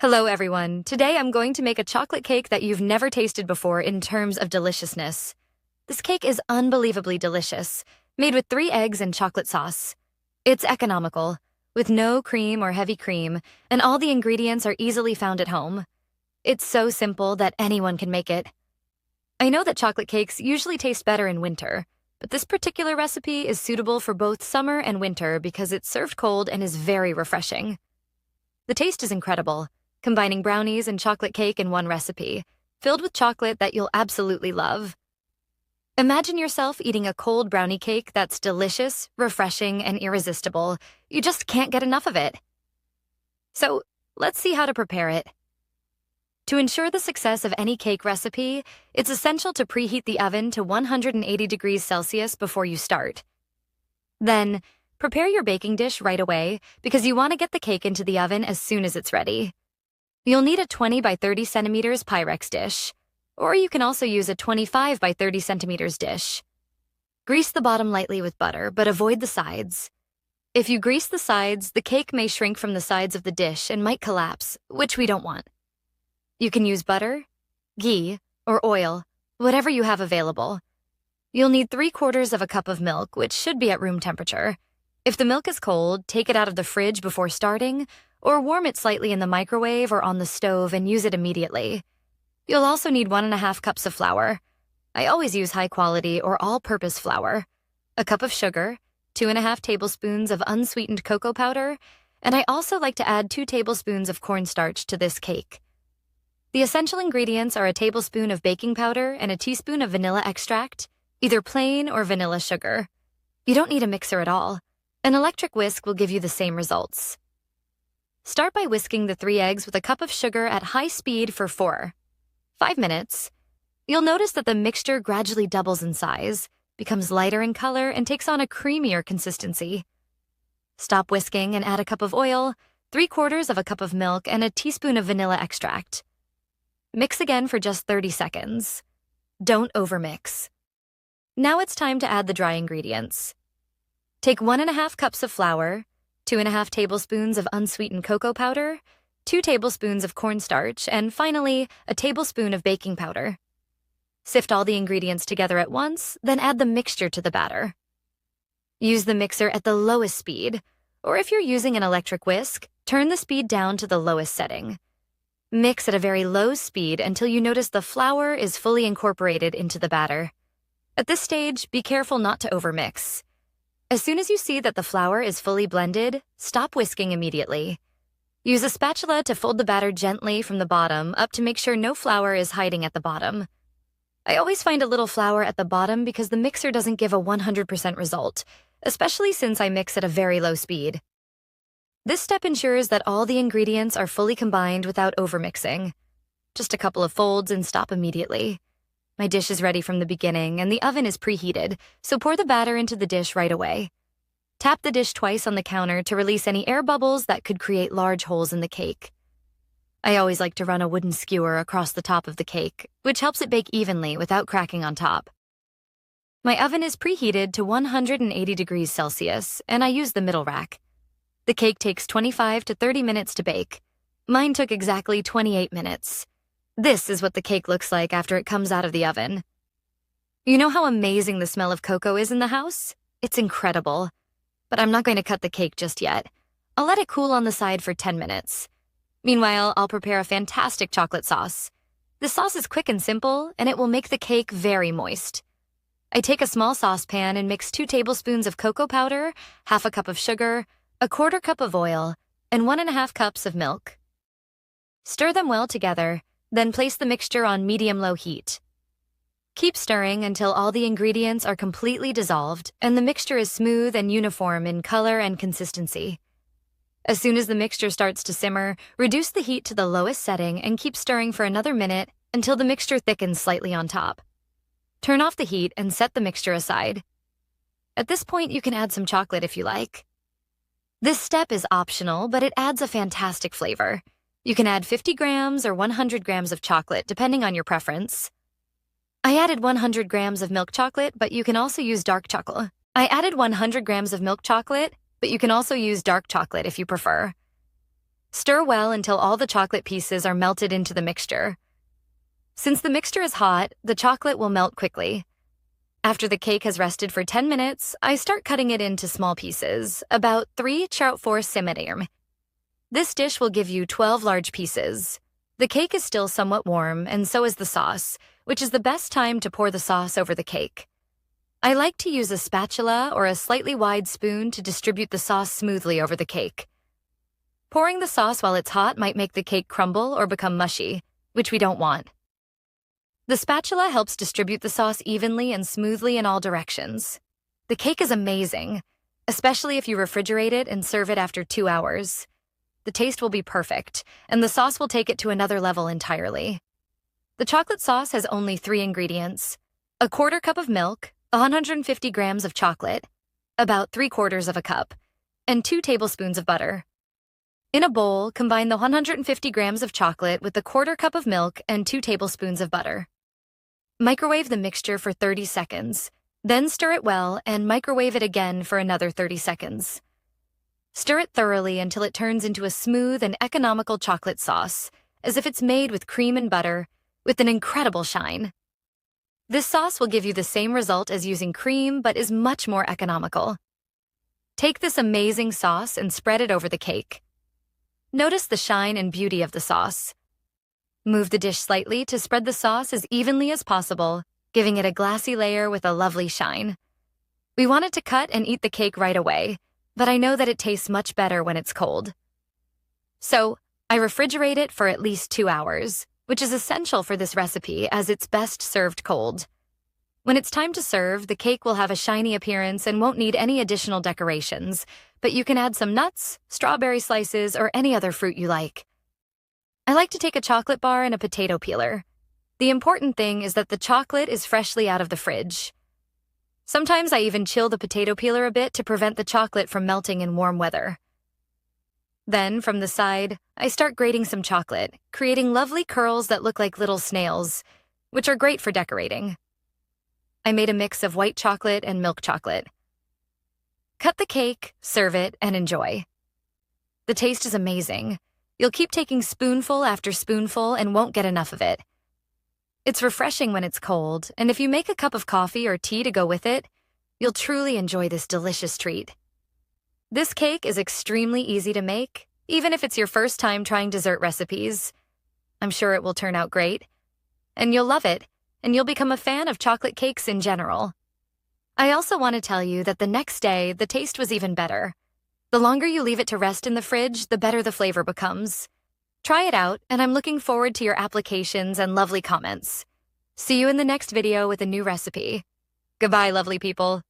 Hello everyone. Today I'm going to make a chocolate cake that you've never tasted before in terms of deliciousness. This cake is unbelievably delicious, made with 3 eggs and chocolate sauce. It's economical, with no cream or heavy cream, and all the ingredients are easily found at home. It's so simple that anyone can make it. I know that chocolate cakes usually taste better in winter, but this particular recipe is suitable for both summer and winter because it's served cold and is very refreshing. The taste is incredible, combining brownies and chocolate cake in one recipe, filled with chocolate that you'll absolutely love. Imagine yourself eating a cold brownie cake that's delicious, refreshing, and irresistible. You just can't get enough of it. So, let's see how to prepare it. To ensure the success of any cake recipe, it's essential to preheat the oven to 180 degrees Celsius before you start. Then, prepare your baking dish right away because you want to get the cake into the oven as soon as it's ready. You'll need a 20 by 30 centimeters Pyrex dish, or you can also use a 25 by 30 centimeters dish. Grease the bottom lightly with butter, but avoid the sides. If you grease the sides, the cake may shrink from the sides of the dish and might collapse, which we don't want. You can use butter, ghee, or oil, whatever you have available. You'll need 3/4 of a cup of milk, which should be at room temperature. If the milk is cold, take it out of the fridge before starting, or warm it slightly in the microwave or on the stove and use it immediately. You'll also need 1.5 cups of flour. I always use high-quality or all-purpose flour, a cup of sugar, 2.5 tablespoons of unsweetened cocoa powder, and I also like to add 2 tablespoons of cornstarch to this cake. The essential ingredients are a tablespoon of baking powder and a teaspoon of vanilla extract, either plain or vanilla sugar. You don't need a mixer at all. An electric whisk will give you the same results. Start by whisking the 3 eggs with a cup of sugar at high speed for 5 minutes. You'll notice that the mixture gradually doubles in size, becomes lighter in color, and takes on a creamier consistency. Stop whisking and add a cup of oil, 3/4 of a cup of milk, and a teaspoon of vanilla extract. Mix again for just 30 seconds. Don't overmix. Now it's time to add the dry ingredients. Take 1.5 cups of flour, 2.5 tablespoons of unsweetened cocoa powder, 2 tablespoons of cornstarch, and finally, a tablespoon of baking powder. Sift all the ingredients together at once, then add the mixture to the batter. Use the mixer at the lowest speed, or if you're using an electric whisk, turn the speed down to the lowest setting. Mix at a very low speed until you notice the flour is fully incorporated into the batter. At this stage, be careful not to overmix. As soon as you see that the flour is fully blended, stop whisking immediately. Use a spatula to fold the batter gently from the bottom up to make sure no flour is hiding at the bottom. I always find a little flour at the bottom because the mixer doesn't give a 100% result, especially since I mix at a very low speed. This step ensures that all the ingredients are fully combined without overmixing. Just a couple of folds and stop immediately. My dish is ready from the beginning and the oven is preheated, so pour the batter into the dish right away. Tap the dish twice on the counter to release any air bubbles that could create large holes in the cake. I always like to run a wooden skewer across the top of the cake, which helps it bake evenly without cracking on top. My oven is preheated to 180 degrees Celsius, and I use the middle rack. The cake takes 25 to 30 minutes to bake. Mine took exactly 28 minutes. This is what the cake looks like after it comes out of the oven. You know how amazing the smell of cocoa is in the house? It's incredible. But I'm not going to cut the cake just yet. I'll let it cool on the side for 10 minutes. Meanwhile, I'll prepare a fantastic chocolate sauce. The sauce is quick and simple, and it will make the cake very moist. I take a small saucepan and mix 2 tablespoons of cocoa powder, 1/2 cup of sugar, 1/4 cup of oil, and 1.5 cups of milk. Stir them well together, then place the mixture on medium-low heat. Keep stirring until all the ingredients are completely dissolved and the mixture is smooth and uniform in color and consistency. As soon as the mixture starts to simmer, reduce the heat to the lowest setting and keep stirring for another minute until the mixture thickens slightly on top. Turn off the heat and set the mixture aside. At this point, you can add some chocolate if you like. This step is optional, but it adds a fantastic flavor. You can add 50 grams or 100 grams of chocolate, depending on your preference. I added 100 grams of milk chocolate, but you can also use dark chocolate. Stir well until all the chocolate pieces are melted into the mixture. Since the mixture is hot, the chocolate will melt quickly. After the cake has rested for 10 minutes, I start cutting it into small pieces, about 3-4 cm. This dish will give you 12 large pieces. The cake is still somewhat warm, and so is the sauce, which is the best time to pour the sauce over the cake. I like to use a spatula or a slightly wide spoon to distribute the sauce smoothly over the cake. Pouring the sauce while it's hot might make the cake crumble or become mushy, which we don't want. The spatula helps distribute the sauce evenly and smoothly in all directions. The cake is amazing, especially if you refrigerate it and serve it after 2 hours. The taste will be perfect, and the sauce will take it to another level entirely. The chocolate sauce has only 3 ingredients: a 1/4 cup of milk, 150 grams of chocolate, about 3/4 cup, and 2 tablespoons of butter. In a bowl, combine the 150 grams of chocolate with the 1/4 cup of milk and 2 tablespoons of butter. Microwave the mixture for 30 seconds, then stir it well and microwave it again for another 30 seconds. Stir it thoroughly until it turns into a smooth and economical chocolate sauce, as if it's made with cream and butter, with an incredible shine. This sauce will give you the same result as using cream, but is much more economical. Take this amazing sauce and spread it over the cake. Notice the shine and beauty of the sauce. Move the dish slightly to spread the sauce as evenly as possible, giving it a glassy layer with a lovely shine. We wanted to cut and eat the cake right away, but I know that it tastes much better when it's cold. So, I refrigerate it for at least 2 hours, which is essential for this recipe as it's best served cold. When it's time to serve, the cake will have a shiny appearance and won't need any additional decorations, but you can add some nuts, strawberry slices, or any other fruit you like. I like to take a chocolate bar and a potato peeler. The important thing is that the chocolate is freshly out of the fridge. Sometimes I even chill the potato peeler a bit to prevent the chocolate from melting in warm weather. Then, from the side, I start grating some chocolate, creating lovely curls that look like little snails, which are great for decorating. I made a mix of white chocolate and milk chocolate. Cut the cake, serve it, and enjoy. The taste is amazing. You'll keep taking spoonful after spoonful and won't get enough of it. It's refreshing when it's cold, and if you make a cup of coffee or tea to go with it, you'll truly enjoy this delicious treat. This cake is extremely easy to make, even if it's your first time trying dessert recipes. I'm sure it will turn out great, and you'll love it, and you'll become a fan of chocolate cakes in general. I also want to tell you that the next day, the taste was even better. The longer you leave it to rest in the fridge, the better the flavor becomes. Try it out, and I'm looking forward to your applications and lovely comments. See you in the next video with a new recipe. Goodbye, lovely people.